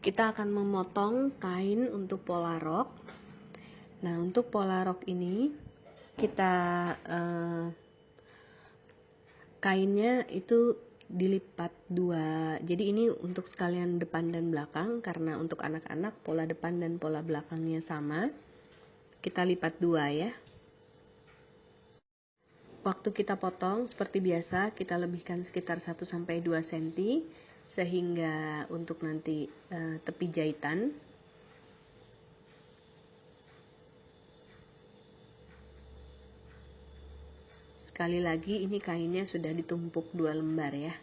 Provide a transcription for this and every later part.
Kita akan memotong kain untuk pola rok. Nah, untuk pola rok ini kita kainnya itu dilipat dua. Jadi ini untuk sekalian depan dan belakang, karena untuk anak-anak pola depan dan pola belakangnya sama. Kita lipat dua ya. Waktu kita potong seperti biasa kita lebihkan sekitar 1-2 cm sehingga untuk nanti tepi jahitan. Sekali lagi ini kainnya sudah ditumpuk 2 lembar ya.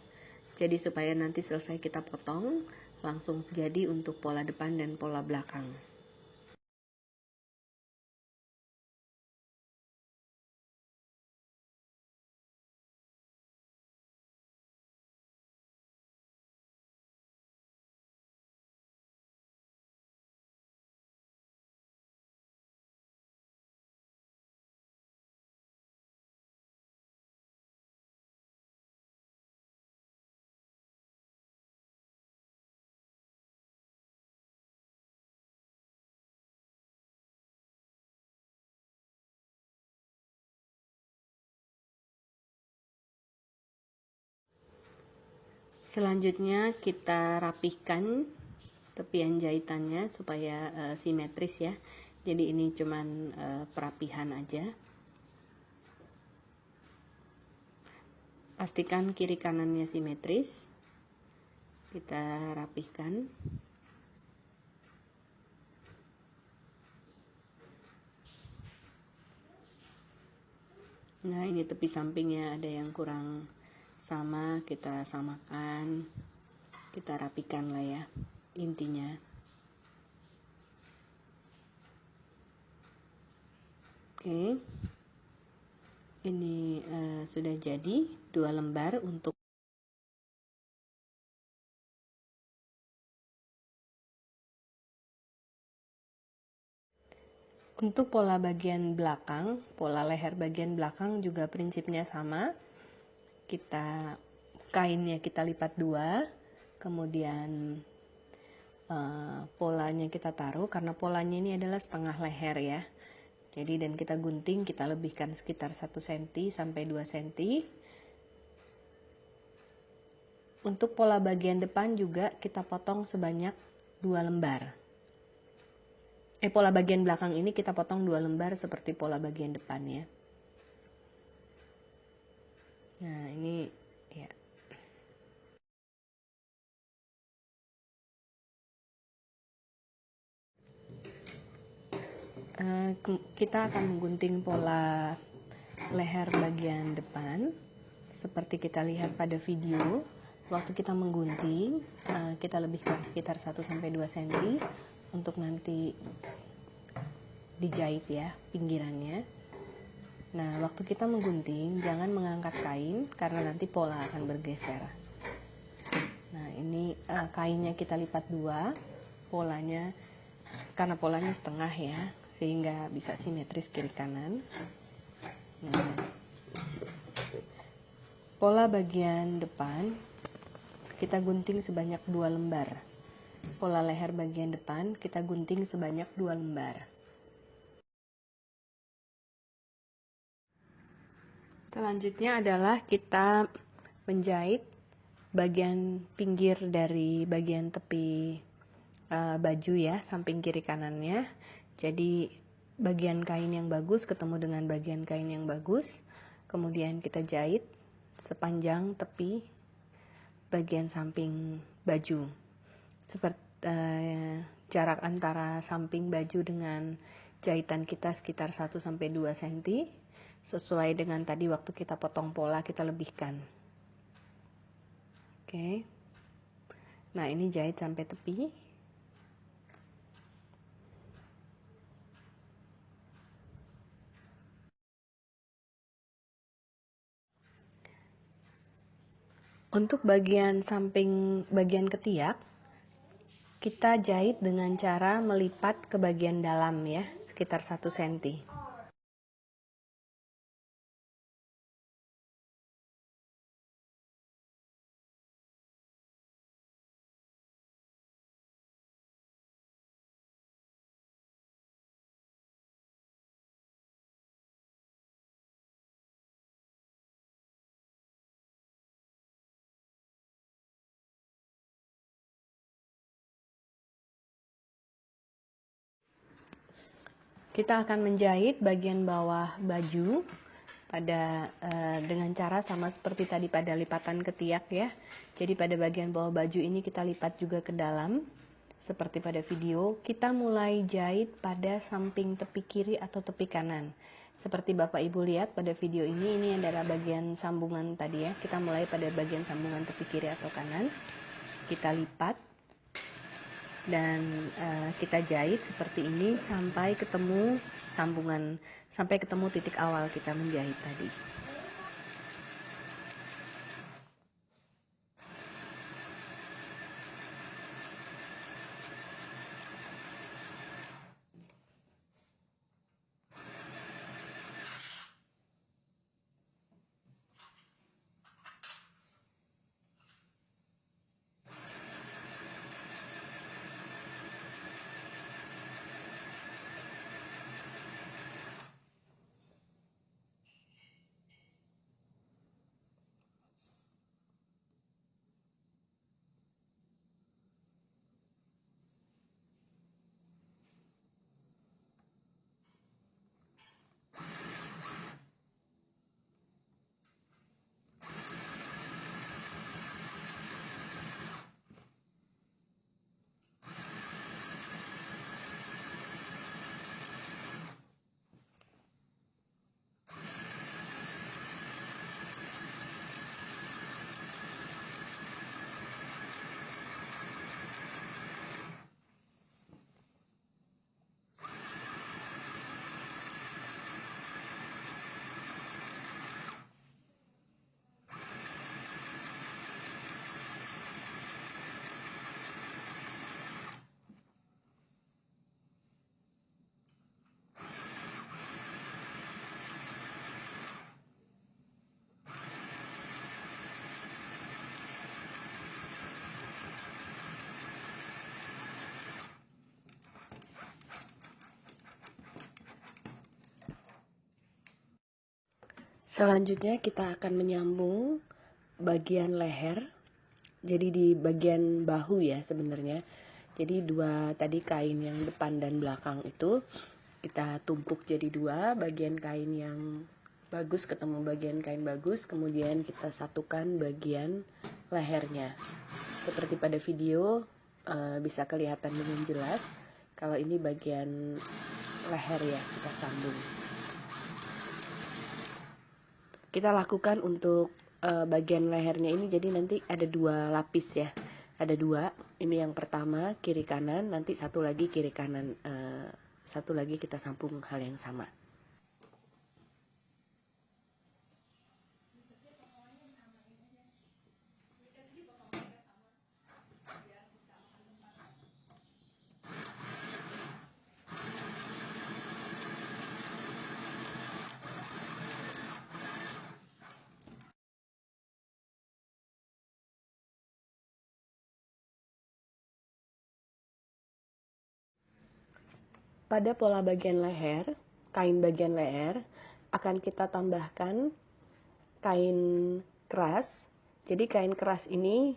Jadi supaya nanti selesai kita potong langsung jadi untuk pola depan dan pola belakang. Selanjutnya kita rapihkan tepian jahitannya supaya simetris ya. Jadi ini cuman perapihan aja. Pastikan kiri kanannya simetris. Kita rapihkan. Nah, ini tepi sampingnya ada yang kurang sama, kita samakan, kita rapikan lah ya intinya. Oke, ini sudah jadi 2 lembar untuk pola bagian belakang, pola leher bagian belakang juga prinsipnya sama. Kainnya kita lipat 2, kemudian polanya kita taruh, karena polanya ini adalah setengah leher ya. Jadi dan kita gunting, kita lebihkan sekitar 1 cm sampai 2 cm. Untuk pola bagian depan juga kita potong sebanyak 2 lembar. Pola bagian belakang ini kita potong 2 lembar seperti pola bagian depan ya. Nah, ini ya. Kita akan menggunting pola leher bagian depan seperti kita lihat pada video. Waktu kita menggunting, kita lebihkan sekitar 1-2 cm untuk nanti dijahit ya pinggirannya. Nah, waktu kita menggunting jangan mengangkat kain karena nanti pola akan bergeser. Nah, ini kainnya kita lipat 2, polanya karena polanya setengah ya, sehingga bisa simetris kiri kanan. Nah, pola bagian depan kita gunting sebanyak 2 lembar. Pola leher bagian depan kita gunting sebanyak 2 lembar. Selanjutnya adalah kita menjahit bagian pinggir dari bagian tepi baju ya, samping kiri kanannya. Jadi bagian kain yang bagus ketemu dengan bagian kain yang bagus, kemudian kita jahit sepanjang tepi bagian samping baju. Seperti jarak antara samping baju dengan jahitan kita sekitar 1-2 cm, sesuai dengan tadi waktu kita potong pola kita lebihkan. Oke. Nah, ini jahit sampai tepi. Untuk bagian samping bagian ketiak, kita jahit dengan cara melipat ke bagian dalam ya, sekitar 1 cm. Kita akan menjahit bagian bawah baju pada dengan cara sama seperti tadi pada lipatan ketiak ya. Jadi pada bagian bawah baju ini kita lipat juga ke dalam seperti pada video. Kita mulai jahit pada samping tepi kiri atau tepi kanan. Seperti Bapak Ibu lihat pada video ini adalah bagian sambungan tadi ya. Kita mulai pada bagian sambungan tepi kiri atau kanan. Kita lipat dan kita jahit seperti ini sampai ketemu sambungan, sampai ketemu titik awal kita menjahit tadi. Selanjutnya kita akan menyambung bagian leher. Jadi di bagian bahu ya sebenarnya. Jadi dua tadi kain yang depan dan belakang itu kita tumpuk jadi dua, bagian kain yang bagus ketemu bagian kain bagus, kemudian kita satukan bagian lehernya. Seperti pada video bisa kelihatan dengan jelas kalau ini bagian leher ya, kita sambung. Kita lakukan untuk bagian lehernya ini, jadi nanti ada dua lapis ya, ada dua, ini yang pertama kiri kanan, nanti satu lagi kiri kanan, satu lagi kita sambung hal yang sama. Pada pola bagian leher, kain bagian leher, akan kita tambahkan kain keras. Jadi kain keras ini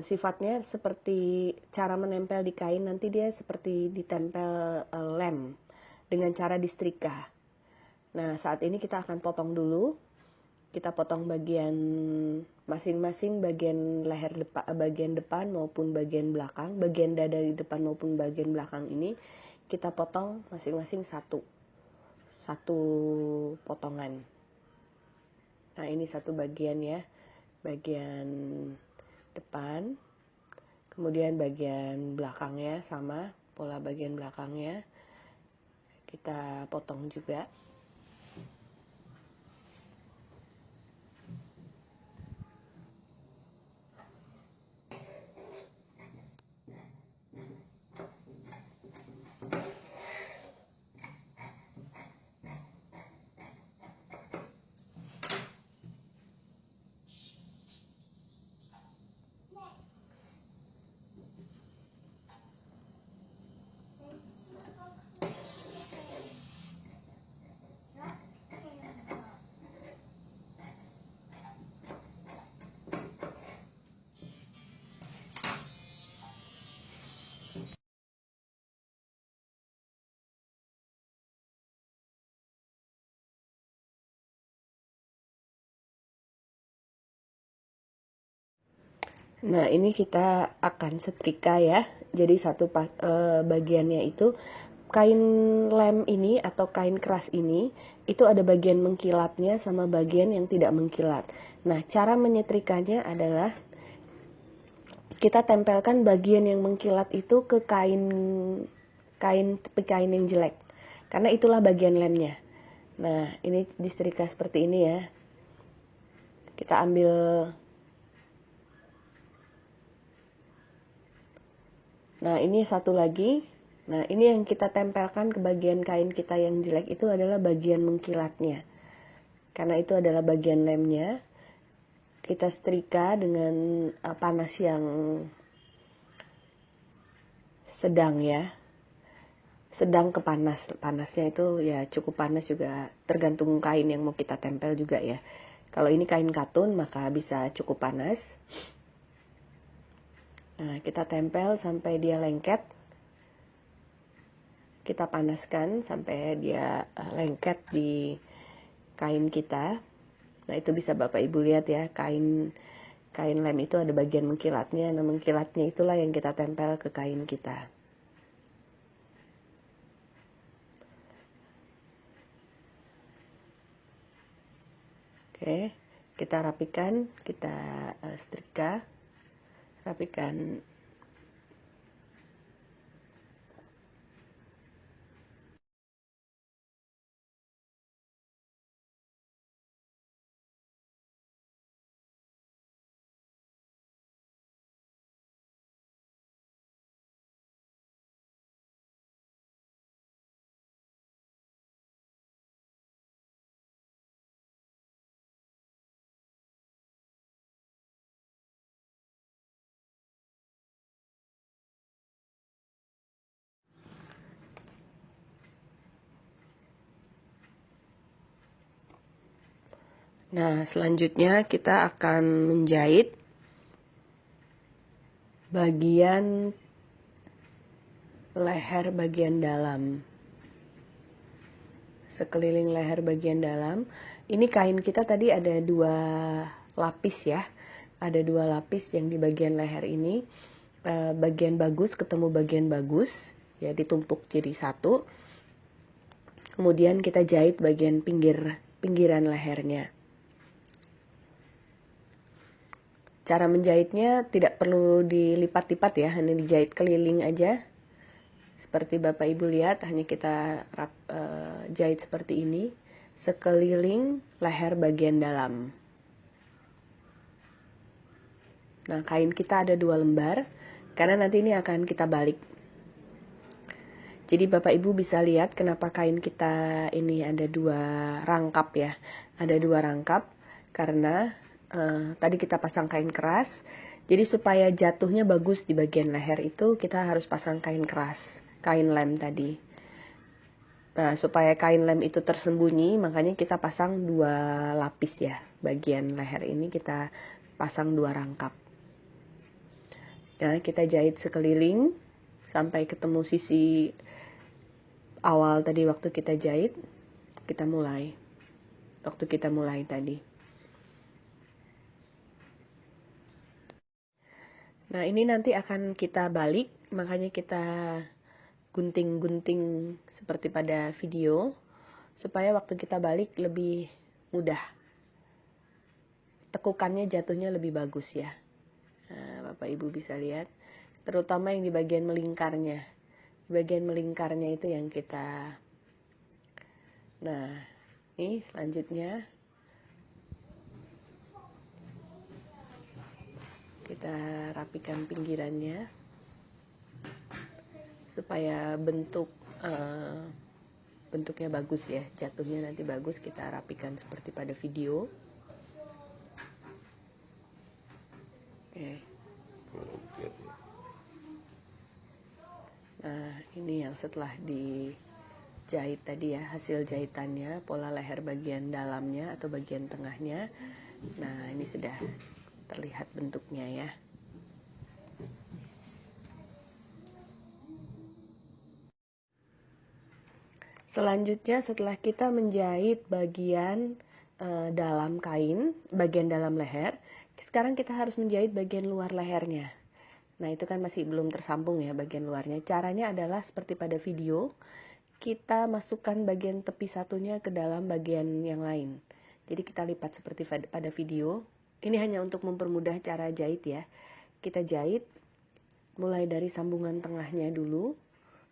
sifatnya seperti cara menempel di kain, nanti dia seperti ditempel lem dengan cara disetrika. Nah, saat ini kita akan potong dulu. Kita potong bagian masing-masing, bagian leher bagian depan maupun bagian belakang, bagian dada di depan maupun bagian belakang ini kita potong masing-masing satu potongan. Nah, ini satu bagian ya, bagian depan, kemudian bagian belakangnya sama, pola bagian belakangnya kita potong juga. Nah, ini kita akan setrika ya. Jadi bagiannya itu kain lem ini atau kain keras ini itu ada bagian mengkilatnya sama bagian yang tidak mengkilat. Nah, cara menyetrikanya adalah kita tempelkan bagian yang mengkilat itu ke kain yang jelek. Karena itulah bagian lemnya. Nah, ini disetrika seperti ini ya. Kita ambil. Nah, ini satu lagi. Nah, ini yang kita tempelkan ke bagian kain kita yang jelek itu adalah bagian mengkilatnya. Karena itu adalah bagian lemnya. Kita setrika dengan panas yang sedang ya. Sedang ke panas. Panasnya itu ya cukup panas juga, tergantung kain yang mau kita tempel juga ya. Kalau ini kain katun maka bisa cukup panas. Nah, kita tempel sampai dia lengket. Kita panaskan sampai dia lengket di kain kita. Nah, itu bisa Bapak Ibu lihat ya, kain lem itu ada bagian mengkilatnya. Nah, mengkilatnya itulah yang kita tempel ke kain kita. Oke, kita rapikan, kita setrika, rapikan. Nah, selanjutnya kita akan menjahit bagian leher bagian dalam. Sekeliling leher bagian dalam. Ini kain kita tadi ada 2 lapis ya. Ada 2 lapis yang di bagian leher ini. Bagian bagus ketemu bagian bagus. Ya, ditumpuk jadi satu. Kemudian kita jahit bagian pinggiran lehernya. Cara menjahitnya tidak perlu dilipat-lipat ya, hanya dijahit keliling aja. Seperti Bapak Ibu lihat, hanya kita jahit seperti ini, sekeliling leher bagian dalam. Nah, kain kita ada 2 lembar, karena nanti ini akan kita balik. Jadi Bapak Ibu bisa lihat kenapa kain kita ini ada 2 rangkap ya. Ada 2 rangkap, karena tadi kita pasang kain keras. Jadi supaya jatuhnya bagus di bagian leher itu kita harus pasang kain keras, kain lem tadi. Nah, supaya kain lem itu tersembunyi, makanya kita pasang 2 lapis ya. Bagian leher ini kita pasang 2 rangkap. Nah, kita jahit sekeliling sampai ketemu sisi awal tadi waktu kita jahit. Kita mulai. Waktu kita mulai tadi. Nah, ini nanti akan kita balik, makanya kita gunting-gunting seperti pada video, supaya waktu kita balik lebih mudah. Tekukannya jatuhnya lebih bagus ya. Nah, Bapak Ibu bisa lihat, terutama yang di bagian melingkarnya. Di bagian melingkarnya itu yang kita. Nah, ini selanjutnya kita rapikan pinggirannya supaya bentuknya bagus ya, jatuhnya nanti bagus. Kita rapikan seperti pada video. Nah, ini yang setelah dijahit tadi ya, hasil jahitannya, pola leher bagian dalamnya atau bagian tengahnya. Nah, ini sudah terlihat bentuknya ya. Selanjutnya setelah kita menjahit bagian dalam kain, bagian dalam leher. Sekarang kita harus menjahit bagian luar lehernya. Nah, itu kan masih belum tersambung ya bagian luarnya. Caranya adalah seperti pada video, kita masukkan bagian tepi satunya ke dalam bagian yang lain. Jadi kita lipat seperti pada video. Ini hanya untuk mempermudah cara jahit ya. Kita jahit mulai dari sambungan tengahnya dulu,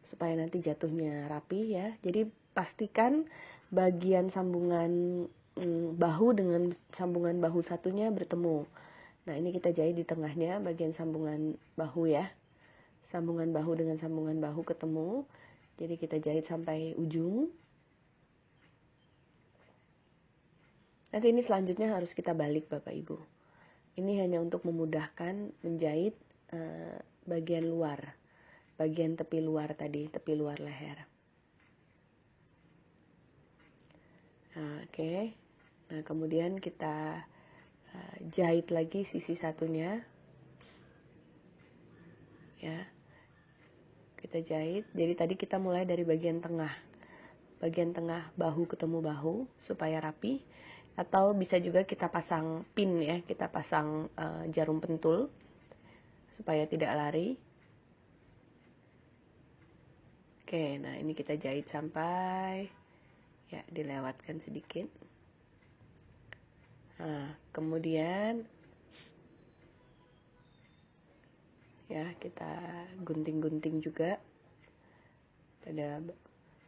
supaya nanti jatuhnya rapi ya. Jadi pastikan bagian sambungan bahu dengan sambungan bahu satunya bertemu. Nah, ini kita jahit di tengahnya bagian sambungan bahu ya. Sambungan bahu dengan sambungan bahu ketemu. Jadi kita jahit sampai ujung. Nanti ini selanjutnya harus kita balik Bapak Ibu. Ini hanya untuk memudahkan menjahit bagian luar. Bagian tepi luar tadi, tepi luar leher. Oke. Nah, kemudian kita jahit lagi sisi satunya. Ya. Kita jahit. Jadi tadi kita mulai dari bagian tengah. Bagian tengah bahu ketemu bahu supaya rapi. Atau bisa juga kita pasang pin ya, kita pasang jarum pentul supaya tidak lari. Oke, nah ini kita jahit sampai ya dilewatkan sedikit. Nah, kemudian ya kita gunting-gunting juga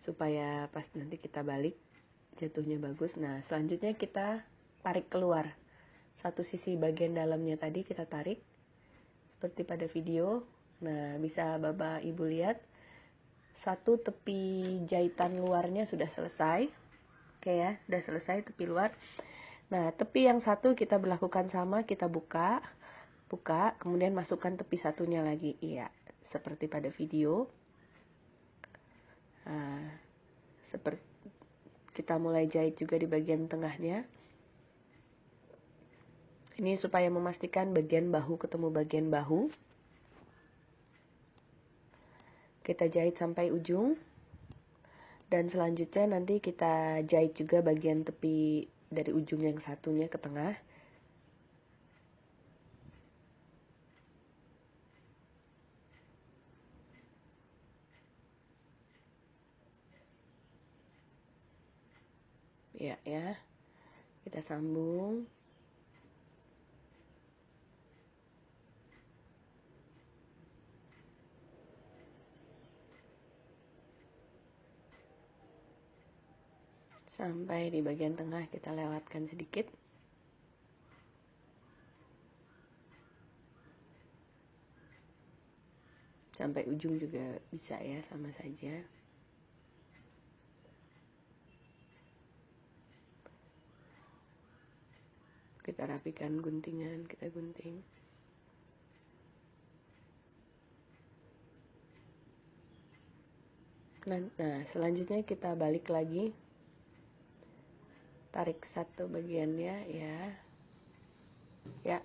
supaya pas nanti kita balik jatuhnya bagus. Nah, selanjutnya kita tarik keluar. Satu sisi bagian dalamnya tadi kita tarik seperti pada video. Nah, bisa Bapak Ibu lihat satu tepi jahitan luarnya sudah selesai. Oke ya, sudah selesai tepi luar. Nah, tepi yang satu kita berlakukan sama, kita buka, kemudian masukkan tepi satunya lagi. Iya, seperti pada video. Nah, seperti kita mulai jahit juga di bagian tengahnya. Ini supaya memastikan bagian bahu ketemu bagian bahu. Kita jahit sampai ujung. Dan selanjutnya nanti kita jahit juga bagian tepi dari ujung yang satunya ke tengah. Ya, kita sambung. Sampai di bagian tengah kita lewatkan sedikit. Sampai ujung juga bisa ya, sama saja. Kita rapikan guntingan, kita gunting. Nah, selanjutnya kita balik lagi. Tarik satu bagiannya ya. Ya.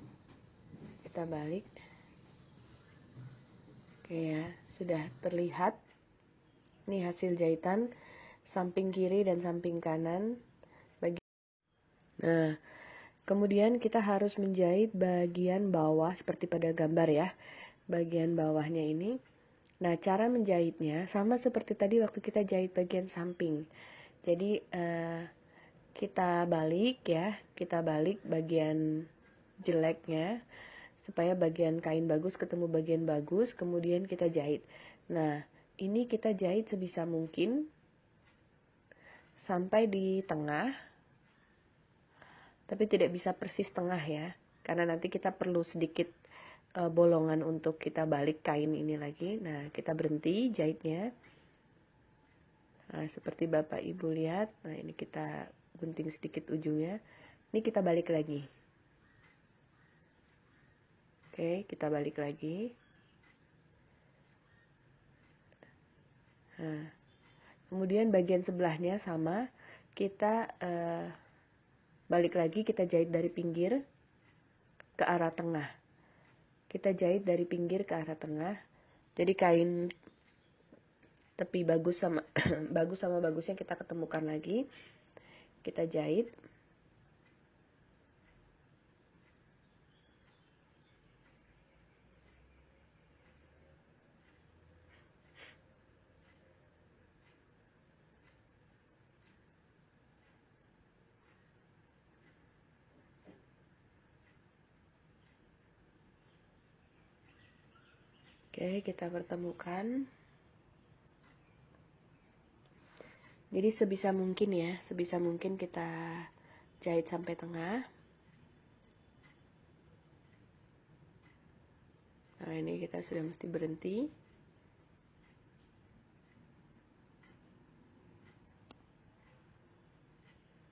Kita balik. Oke ya, sudah terlihat. Ini hasil jahitan samping kiri dan samping kanan. Nah, kemudian kita harus menjahit bagian bawah seperti pada gambar ya. Bagian bawahnya ini. Nah, cara menjahitnya sama seperti tadi waktu kita jahit bagian samping. Jadi kita balik ya, kita balik bagian jeleknya supaya bagian kain bagus ketemu bagian bagus, kemudian kita jahit. Nah, ini kita jahit sebisa mungkin sampai di tengah, tapi tidak bisa persis tengah ya, karena nanti kita perlu sedikit bolongan untuk kita balik kain ini lagi. Nah, kita berhenti jahitnya. Nah, seperti Bapak Ibu lihat, nah ini kita gunting sedikit ujungnya. Ini kita balik lagi. Oke, kita balik lagi. Nah, kemudian bagian sebelahnya sama, kita balik lagi, kita jahit dari pinggir ke arah tengah. Kita jahit dari pinggir ke arah tengah. Jadi kain tepi bagus sama bagusnya kita ketemukan lagi. Kita jahit. Oke, kita pertemukan. Jadi sebisa mungkin ya, sebisa mungkin kita jahit sampai tengah. Nah, ini kita sudah mesti berhenti.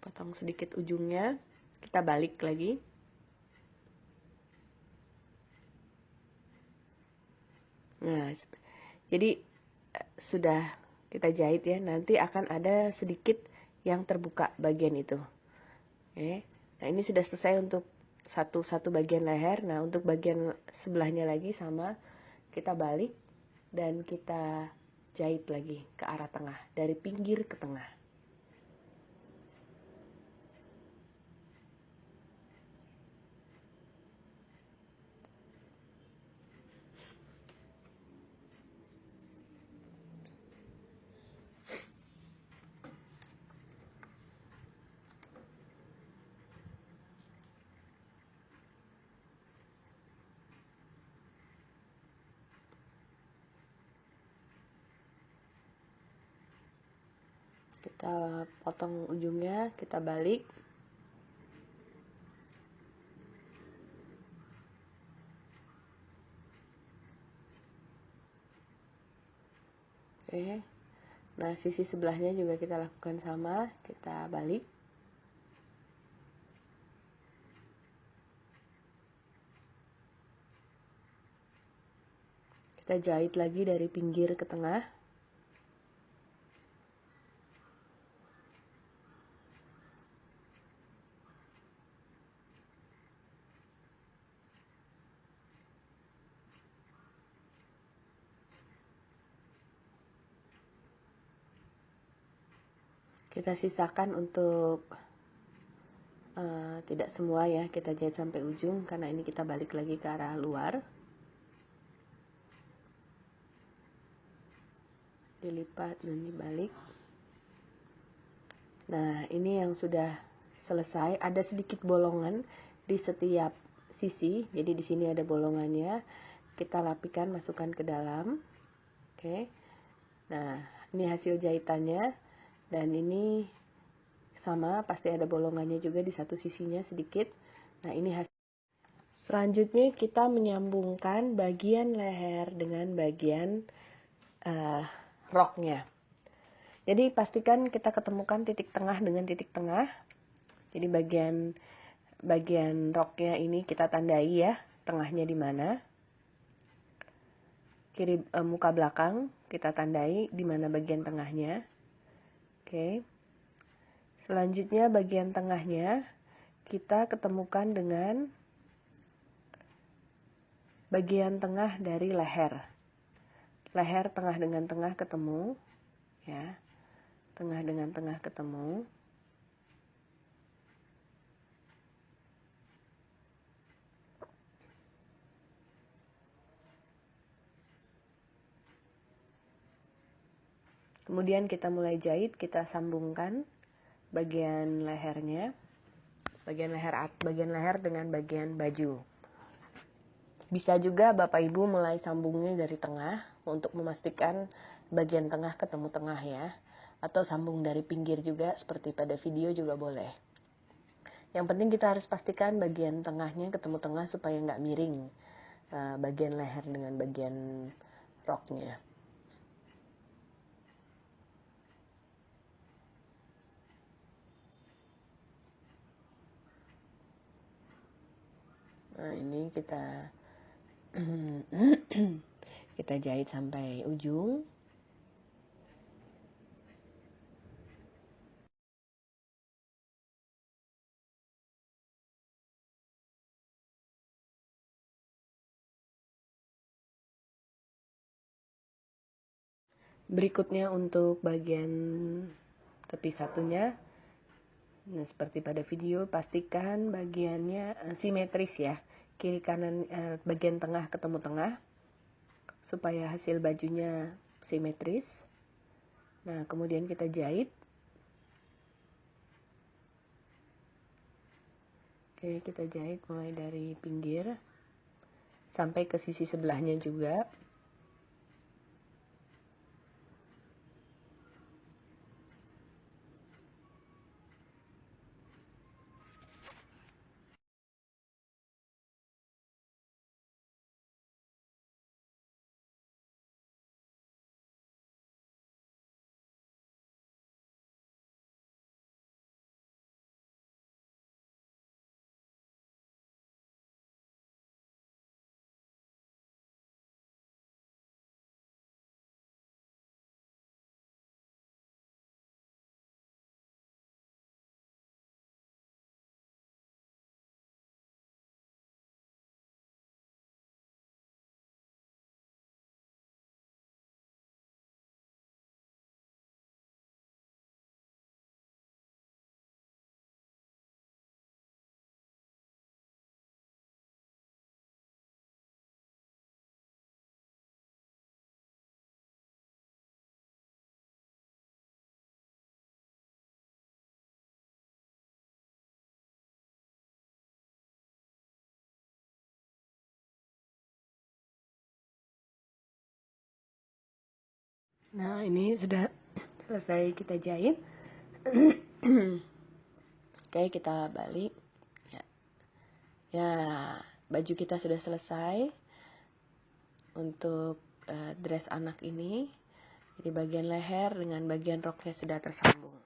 Potong sedikit ujungnya, kita balik lagi. Nah, jadi sudah kita jahit ya, nanti akan ada sedikit yang terbuka bagian itu. Oke. Nah, ini sudah selesai untuk satu bagian leher. Nah, untuk bagian sebelahnya lagi sama, kita balik dan kita jahit lagi ke arah tengah, dari pinggir ke tengah. Kita potong ujungnya, kita balik. Oke. Nah, sisi sebelahnya juga kita lakukan sama, kita balik. Kita jahit lagi dari pinggir ke tengah. Kita sisakan untuk tidak semua ya, kita jahit sampai ujung karena ini kita balik lagi ke arah luar. Dilipat dan dibalik. Nah, ini yang sudah selesai. Ada sedikit bolongan di setiap sisi, jadi di sini ada bolongannya. Kita rapikan, masukkan ke dalam. Oke. Nah, ini hasil jahitannya. Dan ini sama, pasti ada bolongannya juga di satu sisinya sedikit. Nah, ini hasil. Selanjutnya kita menyambungkan bagian leher dengan bagian roknya. Jadi pastikan kita ketemukan titik tengah dengan titik tengah. Jadi bagian roknya ini kita tandai ya, tengahnya di mana. Kiri muka belakang kita tandai di mana bagian tengahnya. Oke. Selanjutnya bagian tengahnya kita ketemukan dengan bagian tengah dari leher. Leher tengah dengan tengah ketemu, ya. Tengah dengan tengah ketemu. Kemudian kita mulai jahit, kita sambungkan bagian lehernya, bagian leher dengan bagian baju. Bisa juga Bapak Ibu mulai sambungnya dari tengah untuk memastikan bagian tengah ketemu tengah ya. Atau sambung dari pinggir juga seperti pada video juga boleh. Yang penting kita harus pastikan bagian tengahnya ketemu tengah supaya nggak miring bagian leher dengan bagian roknya. Nah, ini kita jahit sampai ujung. Berikutnya untuk bagian tepi satunya, nah seperti pada video, pastikan bagiannya simetris ya, kiri kanan bagian tengah ketemu tengah supaya hasil bajunya simetris. Nah, kemudian kita jahit. Oke, kita jahit mulai dari pinggir sampai ke sisi sebelahnya juga. Nah, ini sudah selesai kita jahit. Oke, kita balik. Ya, baju kita sudah selesai untuk dress anak ini. Jadi bagian leher dengan bagian roknya sudah tersambung.